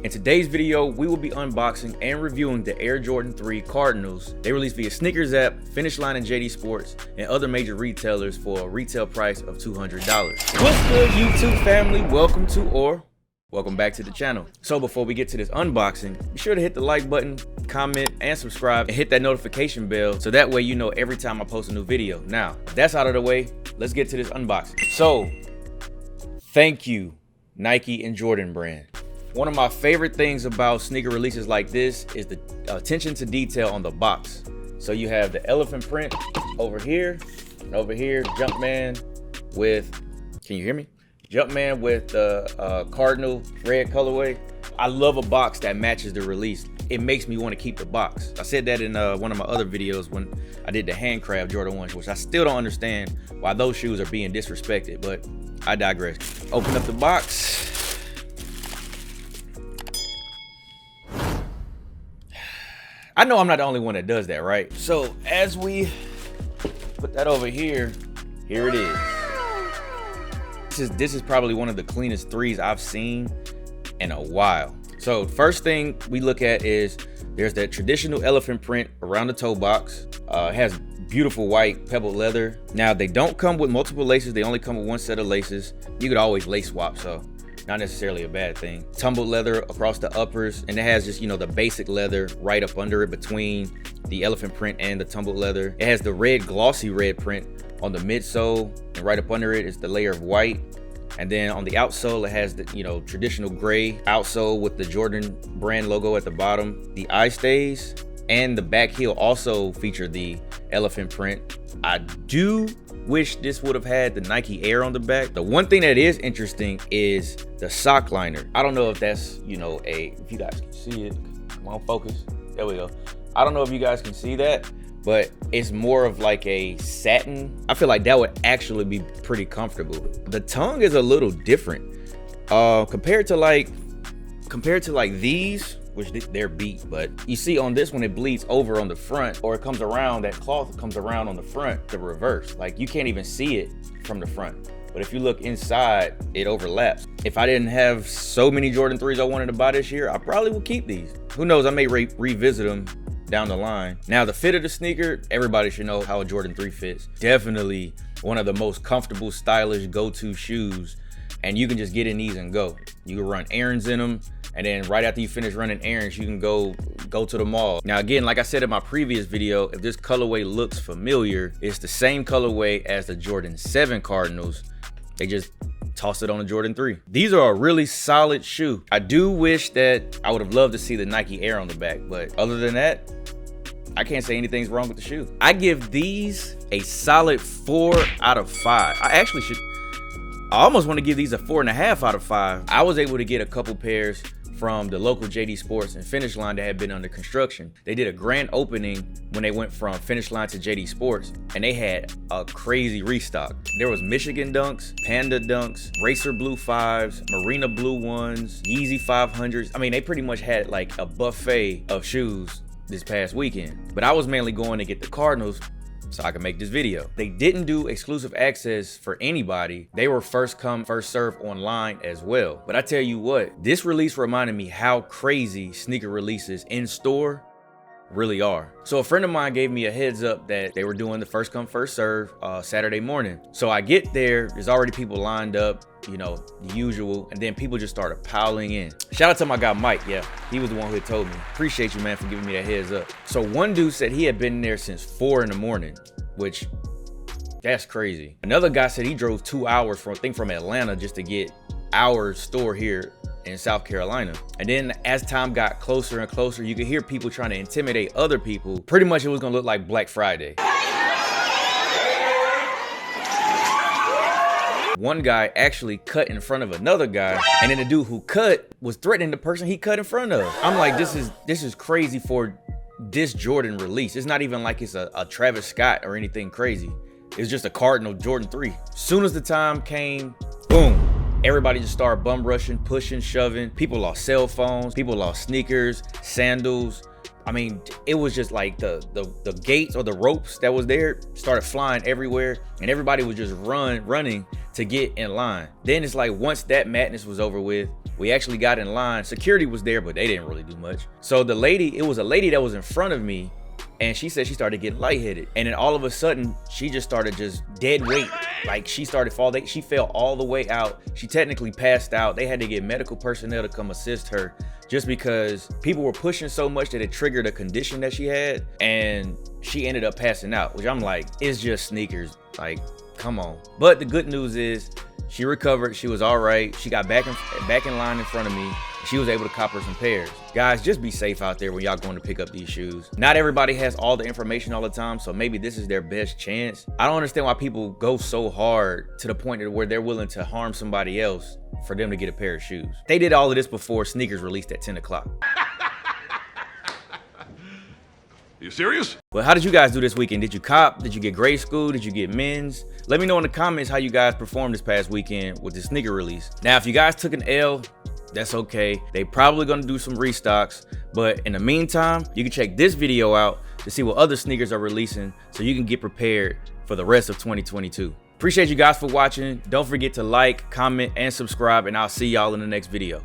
In today's video, we will be unboxing and reviewing the Air Jordan 3 Cardinals. They released via Sneakers app, Finish Line and JD Sports, and other major retailers for a retail price of $200. What's good, YouTube family? Welcome back to the channel. So before we get to this unboxing, be sure to hit the like button, comment, and subscribe, and hit that notification bell so that way you know every time I post a new video. Now, that's out of the way, let's get to this unboxing. So, thank you, Nike and Jordan brand. One of my favorite things about sneaker releases like this is the attention to detail on the box. So you have the elephant print over here, and over here, Jumpman with, can you hear me? Jumpman with the Cardinal red colorway. I love a box that matches the release. It makes me want to keep the box. I said that in one of my other videos when I did the handcraft Jordan 1s, which I still don't understand why those shoes are being disrespected, but I digress. Open up the box. I know I'm not the only one that does that, right? So as we put that over here, here it is. This is probably one of the cleanest threes I've seen in a while. So first thing we look at is there's that traditional elephant print around the toe box. It has beautiful white pebbled leather. Now they don't come with multiple laces. They only come with one set of laces. You could always lace swap, so not necessarily a bad thing. Tumbled leather across the uppers, and it has just, you know, the basic leather right up under it between the elephant print and the tumbled leather. It has the red glossy red print on the midsole, and right up under it is the layer of white. And then on the outsole, it has the, you know, traditional gray outsole with the Jordan brand logo at the bottom. The eye stays and the back heel also feature the elephant print. I do wish this would have had the Nike Air on the back. The one thing that is interesting is the sock liner. I don't know if that's, you know, if you guys can see it. Come on, focus. There we go. I don't know if you guys can see that, but it's more of like a satin. I feel like that would actually be pretty comfortable. The tongue is a little different compared to like these, which they're beat, but you see on this one it bleeds over on the front, or it comes around, that cloth comes around on the front, the reverse. Like you can't even see it from the front, but if you look inside, it overlaps. If I didn't have so many Jordan 3s I wanted to buy this year, I probably would keep these. Who knows, I may revisit them down the line. Now the fit of the sneaker, everybody should know how a Jordan 3 fits. Definitely one of the most comfortable, stylish go-to shoes, and you can just get in these and go. You can run errands in them, and then right after you finish running errands, you can go to the mall. Now again, like I said in my previous video, if this colorway looks familiar, it's the same colorway as the Jordan 7 Cardinals. They just tossed it on the Jordan 3. These are a really solid shoe. I do wish that I would have loved to see the Nike Air on the back, but other than that, I can't say anything's wrong with the shoe. I give these a solid 4 out of 5. I almost want to give these a 4.5 out of 5. I was able to get a couple pairs from the local JD Sports and Finish Line that had been under construction. They did a grand opening when they went from Finish Line to JD Sports, and they had a crazy restock. There was Michigan Dunks, Panda Dunks, Racer Blue 5s, Marina Blue 1s, Yeezy 500s. I mean, they pretty much had like a buffet of shoes this past weekend. But I was mainly going to get the Cardinals so I could make this video. They didn't do exclusive access for anybody. They were first come, first serve online as well. But I tell you what, this release reminded me how crazy sneaker releases in store really are. So a friend of mine gave me a heads up that they were doing the first come, first serve Saturday morning. So I get there, there's already people lined up, you know, the usual, and then people just started piling in. Shout out to my guy Mike. Yeah, he was the one who had told me. Appreciate you, man, for giving me that heads up. So one dude said he had been there since 4 in the morning, which that's crazy. Another guy said he drove 2 hours from Atlanta just to get our store here in South Carolina. And then as time got closer and closer, you could hear people trying to intimidate other people. Pretty much it was gonna look like Black Friday. One guy actually cut in front of another guy, and then the dude who cut was threatening the person he cut in front of. I'm like, this is crazy for this Jordan release. It's not even like it's a Travis Scott or anything crazy. It's just a Cardinal Jordan 3. Soon as the time came, boom, everybody just started bum rushing, pushing, shoving. People lost cell phones, people lost sneakers, sandals. I mean, it was just like the gates or the ropes that was there started flying everywhere, and everybody was just running to get in line. Then it's like once that madness was over with, We actually got in line. Security was there, but they didn't really do much. So it was a lady that was in front of me, and she said she started getting lightheaded. And then all of a sudden, she just started just dead weight. Like she started falling, she fell all the way out. She technically passed out. They had to get medical personnel to come assist her just because people were pushing so much that it triggered a condition that she had. And she ended up passing out, which I'm like, it's just sneakers. Like, come on. But the good news is she recovered. She was all right. She got back in line in front of me. She was able to cop her some pairs. Guys, just be safe out there when y'all going to pick up these shoes. Not everybody has all the information all the time, so maybe this is their best chance. I don't understand why people go so hard to the point where they're willing to harm somebody else for them to get a pair of shoes. They did all of this before sneakers released at 10 o'clock. You serious? Well, how did you guys do this weekend? Did you cop? Did you get grade school? Did you get men's? Let me know in the comments how you guys performed this past weekend with the sneaker release. Now, if you guys took an L, that's okay. They probably gonna do some restocks, but in the meantime, you can check this video out to see what other sneakers are releasing so you can get prepared for the rest of 2022. Appreciate you guys for watching. Don't forget to like, comment, and subscribe, and I'll see y'all in the next video.